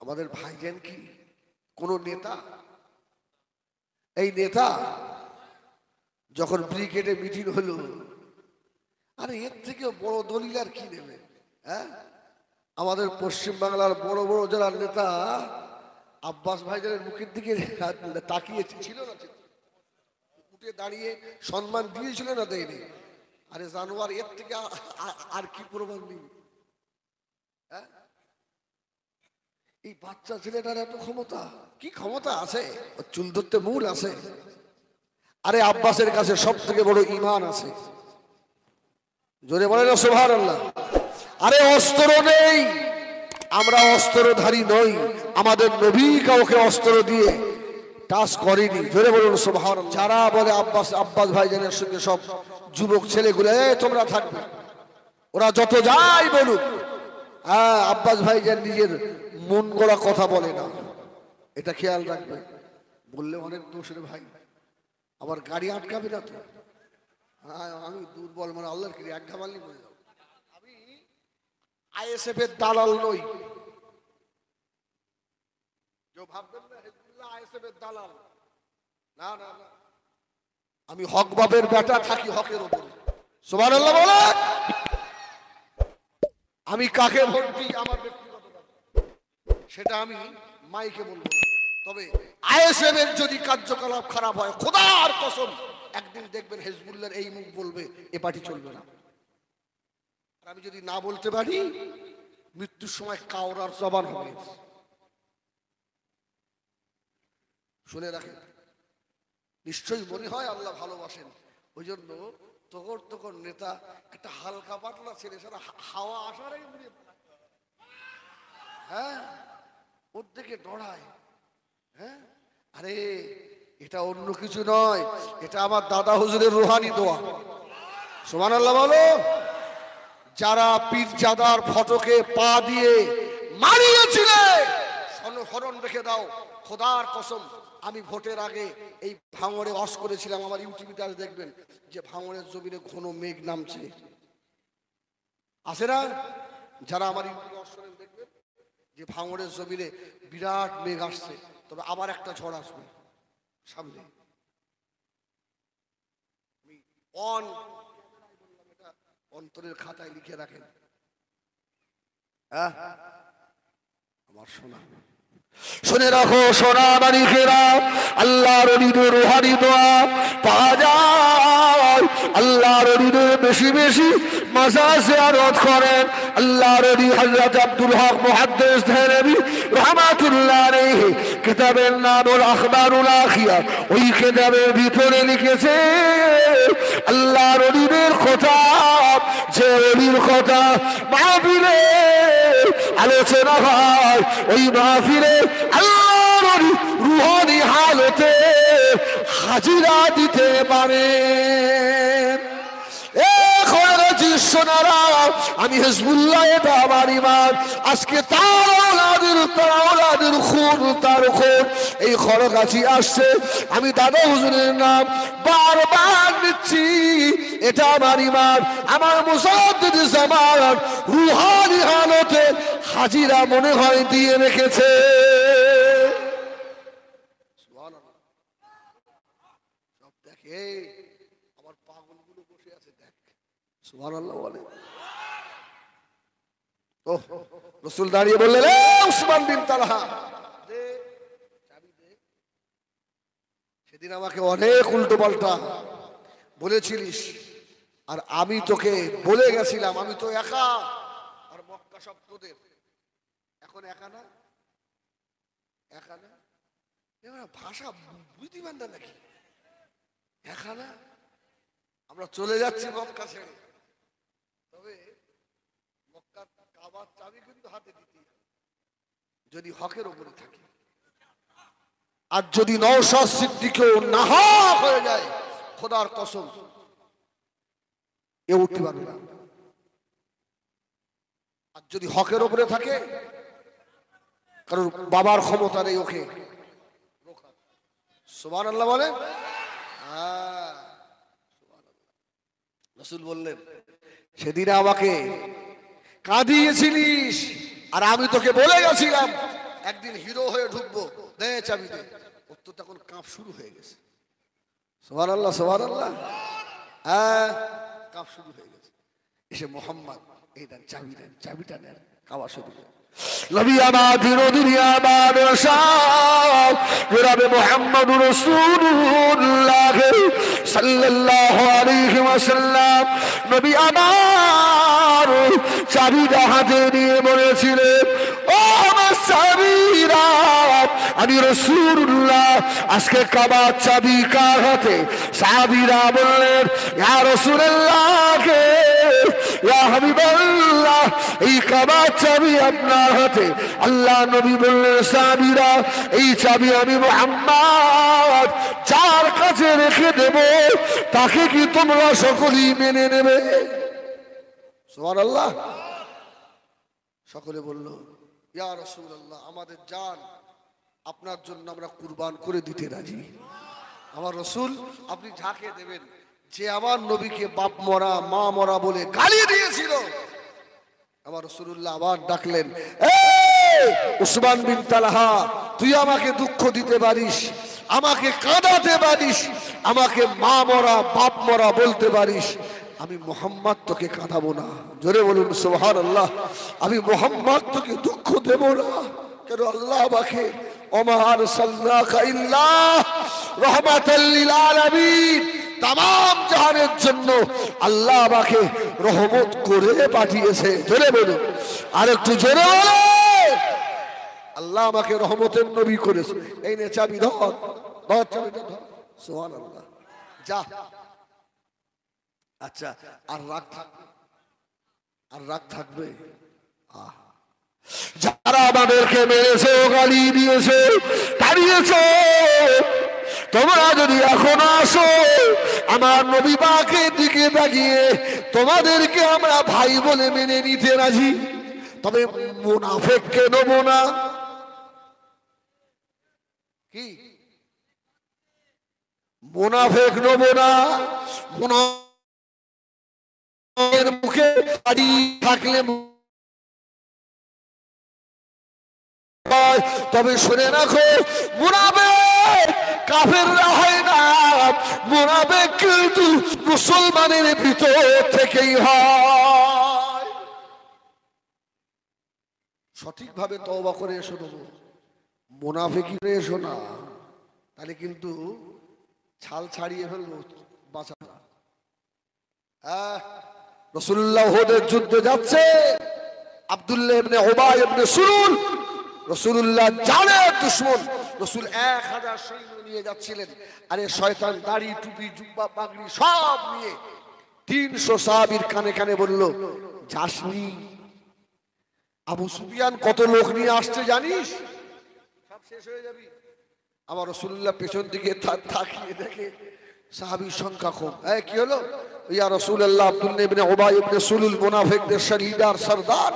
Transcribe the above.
আমাদের ভাইজান কি কোন নেতা? এই নেতা যখন ব্রিগেডে মিটিং হলো, আরে এর থেকে বড় দলিল আর কি নেবে? হ্যাঁ, আমাদের পশ্চিম বাংলার বড় বড় যারা নেতা আব্বাস ভাইজানের মুখের দিকে তাকিয়ে ছিল না, উঠে দাঁড়িয়ে সম্মান দিয়েছিল না, দেয়নি? আরে জানোয়ার, এর থেকে আর কি প্রমাণ নেই? হ্যাঁ, এই বাচ্চা ছেলেটার এত ক্ষমতা, কি ক্ষমতা আছে? চুল ধরতে মূল আছে। আরে আব্বাসের কাছে সব থেকে বড় ঈমান আছে। জোরে বলেন সুবহানাল্লাহ। আরে অস্ত্র নেই, আমরা অস্ত্রধারী নই, আমাদের নবী কাউকে অস্ত্র দিয়ে টাচ করেনি। জোরে বলুন সুবহানাল্লাহ। যারা বলে আব্বাস ভাইজানের সঙ্গে সব যুবক ছেলেগুলো তোমরা থাকবে, ওরা যত যাই বলুক, হ্যাঁ, আব্বাস ভাইজান নিজের মন গড়া কথা বলে না, এটা খেয়াল রাখবে। বললে অনেক দোষের ভাই, আবার গাড়ি আটকাবে না তো? হ্যাঁ, আমি দুর্বল, মানে আল্লাহর কি এক ঘামালি বলে যাও। আমি আইএসএফ এর দালাল নই, ভাববেন না হিজবুল্লাহ আইএসএফ এর দালাল। না না না, আমি হক বাবের বেটা, থাকি হকের উপরে। সুবহানাল্লাহ বলে। আমি কাকে ভোট দিই আমার ব্যক্তিগত ব্যাপার, সেটা আমি মাইকে বলবো। তবে আইএসএফ এর যদি কার্যকলাপ খারাপ হয়, খোদার কসম একদিন দেখবেন হিজবুল্লাহর এই মুখ বলবে এ পার্টি চলবে না। আর আমি যদি না বলতে পারি, মৃত্যুর সময় কাওরার জবান হবে। শুনে রাখেন, নিশ্চয়ই মনে হয় আল্লাহ ভালোবাসেন, ওই জন্য তখন নেতা একটা হালকা পাতলা ছেলে, সারা হাওয়া আসার আগে মুড়িয়ে, হ্যাঁ, ওর দিকে ডরায়। হ্যাঁ, আরে এটা অন্য কিছু নয়, এটা আমার দাদা হুজুরের রুহানি দোয়া। সুবহানাল্লাহ বলো। যারা পীরজাদার ফটোকে পা দিয়ে মারিয়েছিলে, স্মরণ রেখে দাও, খোদার কসম আমি ভোটের আগে এই ভাঙড়ে ওয়াজ করেছিলাম। আমার ইউটিউবে দেখবেন যে ভাঙড়ের জমিনে ঘন মেঘ নামছে, আছে না? যারা আমার ইউটিউবে ওয়াজ করেন দেখবেন যে ভাঙড়ের জমিনে বিরাট মেঘ আসছে, তবে আবার একটা ঝড় আসবে সামনে। অন্তরের খাতায় লিখে রাখেন। হ্যাঁ, আমার সোনা, শুনে রাখো সোনা মানিকেরা, আল্লাহর ওলিদের রুহানি দোয়া পাওয়া যায়। আল্লাহর ওলিদের বেশি বেশি মাজার জিয়ারত করেন। আল্লাহর ওলি হযরত আব্দুল হক মুহাদ্দিস দেহলভী রাহমাতুল্লাহ আলাইহি কিতাবের নাম আল আখবারুল আখিয়া, ওই কিতাবের ভিতরে লিখেছে আল্লাহর ওলিদের কথা, যে ওলির কথা মাহফিলে আলোচনা হয়, ওই মাহফিলে আল্লাহর রুহানি হালতে হাজিরা দিতে পারে। আমি হিজবুল্লাহ, এটা আমার ঈমান। আজকে তার ওলাদের খুন, তার খুন এই খড়গাছি আসছে। আমি দাদা হুজুরের নাম বারবার নিচ্ছি, এটা আমার ঈমান। আমার মুজাদ্দিদ জামান রুহানি হালতে হাজিরা মনে হয় দিয়ে রেখেছে। সব দেখে আমার পাগলগুলো বসে আছে, দেখ সুবহানাল্লাহ বলে। ওহ, রাসূল দাঁড়িয়ে বললেন, এ উসমান বিন তালহা, সেদিন আমাকে অনেক উল্টো পাল্টা বলেছিলিস, আর আমি তোকে বলে গেছিলাম আমি তো একা, আর মক্কা সব তোদের। এখন একা না, একা না, ভাষা বুঝতে পারেন না নাকি? একা না, আমরা চলে যাচ্ছি মক্কা ছেড়ে, তবে মক্কার কাবার চাবি কিন্তু হাতে দিতে যদি হকের উপরে থাকে। আর যদি নওশাদ সিদ্দিকও নাহক হয়ে যায়, খোদার কসম এ উঠতে পারবে না। আর যদি হকের উপরে থাকে, কারণ বাবার ক্ষমতা নেই ওকে। সুবহানাল্লাহ বলে। রাসূল বললেন, সেদিন আমাকে কাঁদিয়েছিলিস, আর আমি তোকে বলে গেছিলাম একদিন হিরো হয়ে ঢুকবো, দে চাবি দে। ওর তো তখন কাঁপ শুরু হয়ে গেছে। সুবহানাল্লাহ সুবহানাল্লাহ, হ্যাঁ কাঁপ শুরু হয়ে গেছে। এসে মোহাম্মদ এই দেন চাবি, দেন চাবিটা নেন, কাওয়া শুরু করে। নবী আমার দুনিয়া বাদশাহ জনাবে মুহাম্মদুর রাসূলুল্লাহ সাল্লাল্লাহু আলাইহি ওয়াসাল্লাম নবী আমার চাবিটা হাতে নিয়ে বলেছিলেন, ও আমার সাহাবীরা, আমি রাসূলুল্লাহ, আজকে কাবার চাবি কার হাতে? সাহাবীরা বললেন, ইয়া রাসূলুল্লাহ, ইয়া হাবিবাল্লাহ, এই কাবার চাবি আপনার হাতে। আল্লাহ নবী বললেন, সাহাবীরা, এই চাবি আমি মুহাম্মদ যার কাছে রেখে দেব তাকে কি তোমরা সকলেই মেনে নেবে? সুবহানাল্লাহ। সকলে বলল, ইয়া রাসূলুল্লাহ, আমাদের জান আপনার জন্য আমরা কুরবান করে দিতে রাজি। আমার রাসূল, আপনি যাকে দেবেন, যে আমার নবীকে বাপ মরা মা মরা বলে গালি দিয়েছিল, আমার রাসূলুল্লাহ আবার ডাকলেন, এই উসমান বিন তালহা, তুই আমাকে দুঃখ দিতে পারিস, আমাকে কাঁদাতে পারিস, আমাকে মা মরা বাপ মরা বলতে পারিস, আমি মুহাম্মদ তোকে কাঁদাবো না। জোরে বলুন সুবহানাল্লাহ। আমি মুহাম্মদ তোকে দুঃখ দেব না। কেন? আল্লাহ আমাকে ওমা আরসালনাকা ইল্লা রাহমাতাল লিল আলামিন, তামাম জাহানের জন্য আল্লাহ আমাকে রহমত করে পাঠিয়েছে। জোরে বলুন, আর একটু জোরে বলুন। আল্লাহ আমাকে রহমতের নবী করেছে। এই নে চাবি, ধর ধর চাবিটা ধর। সুবহানাল্লাহ। যা। আচ্ছা, আর রাগ থাকবে? আর রাগ থাকবে? যারা আমাদেরকে মেরেছে, গালি দিয়েছে, তাড়িয়েছে, তোমরা যদি এখন আসো আমার নবী পাকের দিকে তাকিয়ে, তোমাদেরকে আমরা ভাই বলে মেনে নিতে রাজি, তবে মুনাফিককে নেব না। কি মুনাফিক নেব না? মুনাফিকের মুখে দাড়ি থাকলে, তবে শুনে রাখো, মুনাফিক কাফেররা হয় না, মুনাফিক কিন্তু মুসলমানের ভিতর থেকেই হয়। সঠিকভাবে তওবা করে এসো, মুনাফিকি করে এসো না, তাহলে কিন্তু ছাল ছাড়িয়ে ফেলবো, বাঁচা না। রাসূলুল্লাহ উহুদের যুদ্ধে যাচ্ছে, আব্দুল্লাহ ইবনে উবাই ইবনে সুলুল, রাসূলুল্লাহ জানের দুশমন, রাসূল 1000 সৈন্য নিয়ে যাচ্ছিলেন। আরে শয়তান দাড়ি টুপি জুব্বা পাগড়ি সব নিয়ে 300 সাহাবীর কানে কানে বলল, যাসনি? আবু সুফিয়ান কত লোক নিয়ে আসছে জানিস? সব শেষ হয়ে যাবি। আমার রাসূলুল্লাহ পেছন দিকে তাকিয়ে দেখে সাহাবীর সংখ্যা কম। কি হলো? ইয়া রাসূলুল্লাহ, আব্দুল্লাহ ইবনে উবাই ইবনে সুলুল মুনাফিকদের লিডার, সরদার,